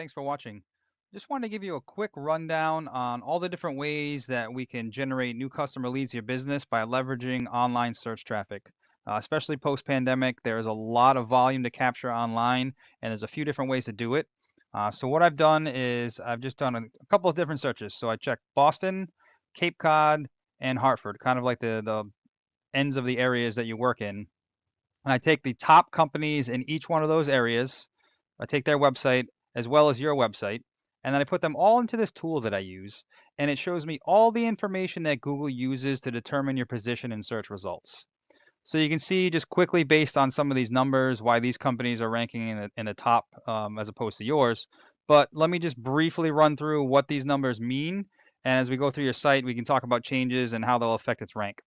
thanks for watching. Just wanted to give you a quick rundown on all the different ways that we can generate new customer leads to your business by leveraging online search traffic. Especially post-pandemic, there's a lot of volume to capture online, and there's a few different ways to do it. So what I've done is I've just done a couple of different searches. So I checked Boston, Cape Cod, and Hartford, kind of like the ends of the areas that you work in. And I take the top companies in each one of those areas. I take their website as well as your website, and then I put them all into this tool that I use, and it shows me all the information that Google uses to determine your position in search results. So you can see just quickly based on some of these numbers why these companies are ranking in the top as opposed to yours. But let me just briefly run through what these numbers mean. And as we go through your site, we can talk about changes and how they'll affect its rank.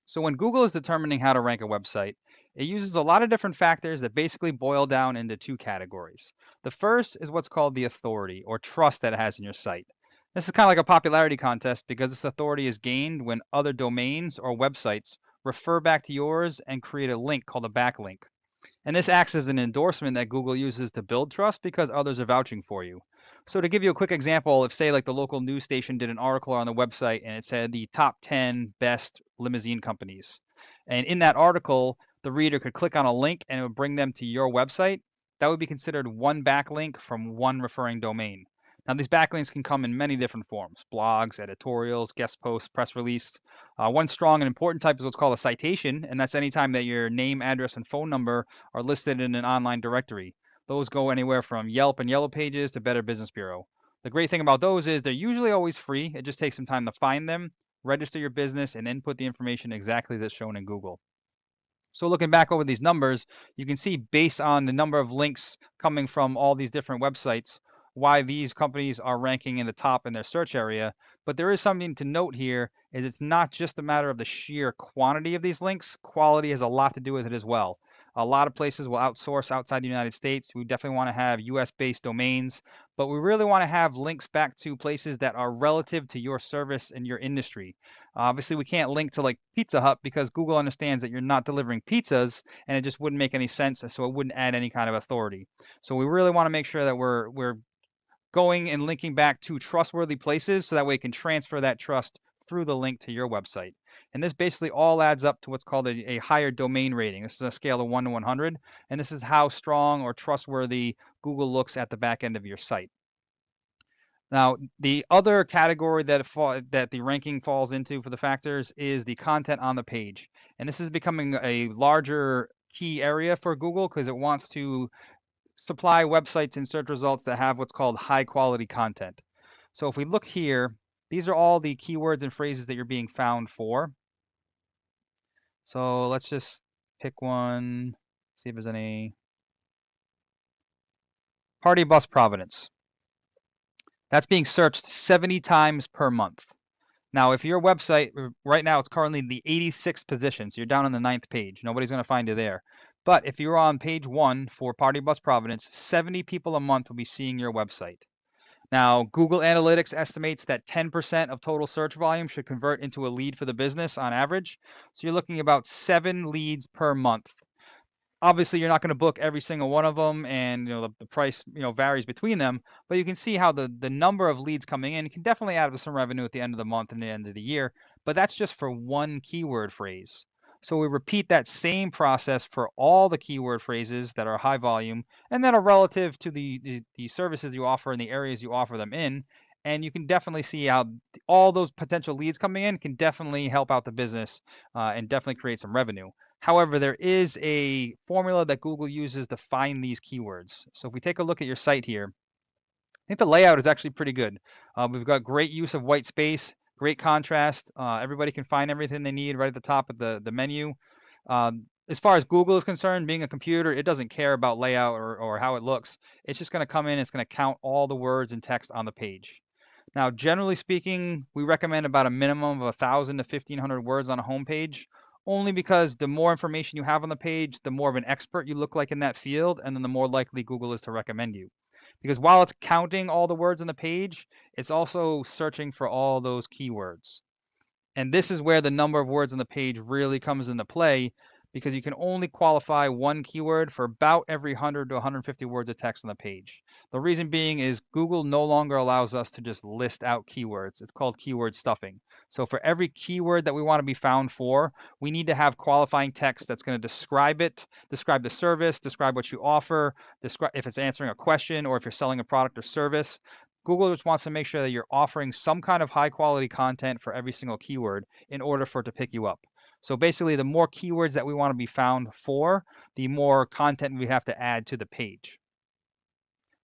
So when Google is determining how to rank a website, it uses a lot of different factors that basically boil down into two categories. The first is what's called the authority or trust that it has in your site. This is kind of like a popularity contest because this authority is gained when other domains or websites refer back to yours and create a link called a backlink. And this acts as an endorsement that Google uses to build trust because others are vouching for you. So to give you a quick example, if say like the local news station did an article on the website and it said the top 10 best limousine companies. And in that article, the reader could click on a link and it would bring them to your website. That would be considered one backlink from one referring domain. Now, these backlinks can come in many different forms: blogs, editorials, guest posts, press release. One strong and important type is what's called a citation, and that's anytime that your name, address, and phone number are listed in an online directory. Those go anywhere from Yelp and Yellow Pages to Better Business Bureau. The great thing about those is they're usually always free. It just takes some time to find them, register your business, and input the information exactly that's shown in Google. So looking back over these numbers, you can see based on the number of links coming from all these different websites, why these companies are ranking in the top in their search area. But there is something to note here is it's not just a matter of the sheer quantity of these links. Quality has a lot to do with it as well. A lot of places will outsource outside the United States. We definitely want to have US based domains, but we really want to have links back to places that are relative to your service and your industry. Obviously, we can't link to like Pizza Hut because Google understands that you're not delivering pizzas, and it just wouldn't make any sense. So it wouldn't add any kind of authority. So we really want to make sure that we're going and linking back to trustworthy places, so that way it can transfer that trust through the link to your website. And this basically all adds up to what's called a higher domain rating. This is a scale of 1 to 100, and this is how strong or trustworthy Google looks at the back end of your site. Now, the other category that the ranking falls into for the factors is the content on the page. And this is becoming a larger key area for Google because it wants to supply websites and search results that have what's called high quality content. So if we look here, these are all the keywords and phrases that you're being found for. So let's just pick one, see if there's any. Party Bus Providence. That's being searched 70 times per month. Now, if your website, right now it's currently in the 86th position, so you're down on the 9th page. Nobody's going to find you there. But if you're on page 1 for Party Bus Providence, 70 people a month will be seeing your website. Now, Google Analytics estimates that 10% of total search volume should convert into a lead for the business on average. So you're looking about 7 leads per month. Obviously, you're not going to book every single one of them, and the price varies between them. But you can see how the number of leads coming in can definitely add up to some revenue at the end of the month and the end of the year. But that's just for one keyword phrase. So we repeat that same process for all the keyword phrases that are high volume and that are relative to the services you offer and the areas you offer them in. And you can definitely see how all those potential leads coming in can definitely help out the business and definitely create some revenue. However, there is a formula that Google uses to find these keywords. So if we take a look at your site here, I think the layout is actually pretty good. We've got great use of white space, great contrast. Everybody can find everything they need right at the top of the menu. As far as Google is concerned, being a computer, it doesn't care about layout or how it looks. It's just going to come in, it's going to count all the words and text on the page. Now, generally speaking, we recommend about a minimum of 1,000 to 1,500 words on a home page, only because the more information you have on the page, the more of an expert you look like in that field, and then the more likely Google is to recommend you. Because while it's counting all the words on the page, it's also searching for all those keywords. And this is where the number of words on the page really comes into play, because you can only qualify one keyword for about every 100 to 150 words of text on the page. The reason being is Google no longer allows us to just list out keywords. It's called keyword stuffing. So for every keyword that we want to be found for, we need to have qualifying text that's going to describe it, describe the service, describe what you offer, describe if it's answering a question or if you're selling a product or service. Google just wants to make sure that you're offering some kind of high quality content for every single keyword in order for it to pick you up. So basically, the more keywords that we want to be found for, the more content we have to add to the page.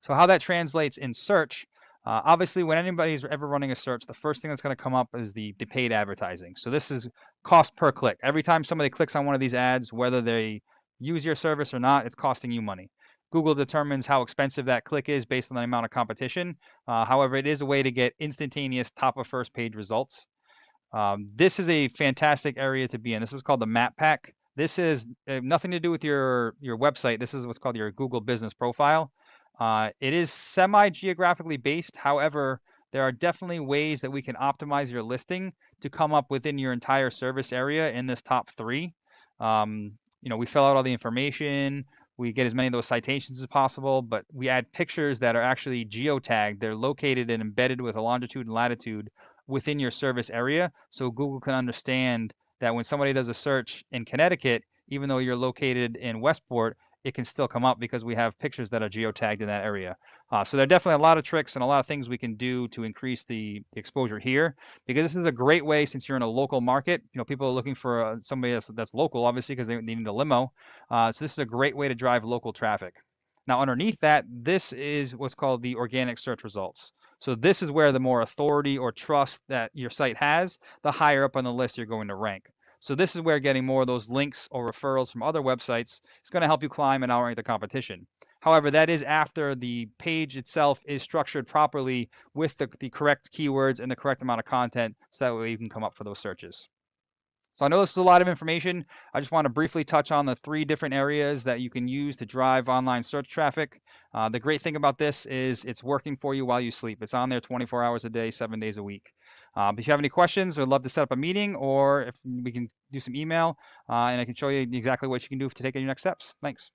So how that translates in search, obviously when anybody's ever running a search, the first thing that's going to come up is the paid advertising. So this is cost per click. Every time somebody clicks on one of these ads, whether they use your service or not, it's costing you money. Google determines how expensive that click is based on the amount of competition. However, it is a way to get instantaneous top of first page results. This is a fantastic area to be in. This was called the Map Pack. This is nothing to do with your website. This is what's called your Google Business Profile. It is semi-geographically based. However, there are definitely ways that we can optimize your listing to come up within your entire service area in this top three. We fill out all the information. We get as many of those citations as possible, but we add pictures that are actually geotagged. They're located and embedded with a longitude and latitude within your service area, so Google can understand that when somebody does a search in Connecticut, even though you're located in Westport, it can still come up because we have pictures that are geotagged in that area. So there are definitely a lot of tricks and a lot of things we can do to increase the exposure here, because this is a great way, since you're in a local market. People are looking for somebody that's local, obviously, because they need a limo. So this is a great way to drive local traffic. Now, underneath that, this is what's called the organic search results. So this is where the more authority or trust that your site has, the higher up on the list you're going to rank. So this is where getting more of those links or referrals from other websites is going to help you climb and outrank the competition. However, that is after the page itself is structured properly with the correct keywords and the correct amount of content, so that way you can come up for those searches. So I know this is a lot of information. I just want to briefly touch on the 3 different areas that you can use to drive online search traffic. The great thing about this is it's working for you while you sleep. It's on there 24 hours a day, 7 days a week. If you have any questions, I'd love to set up a meeting, or if we can do some email, and I can show you exactly what you can do to take your next steps. Thanks.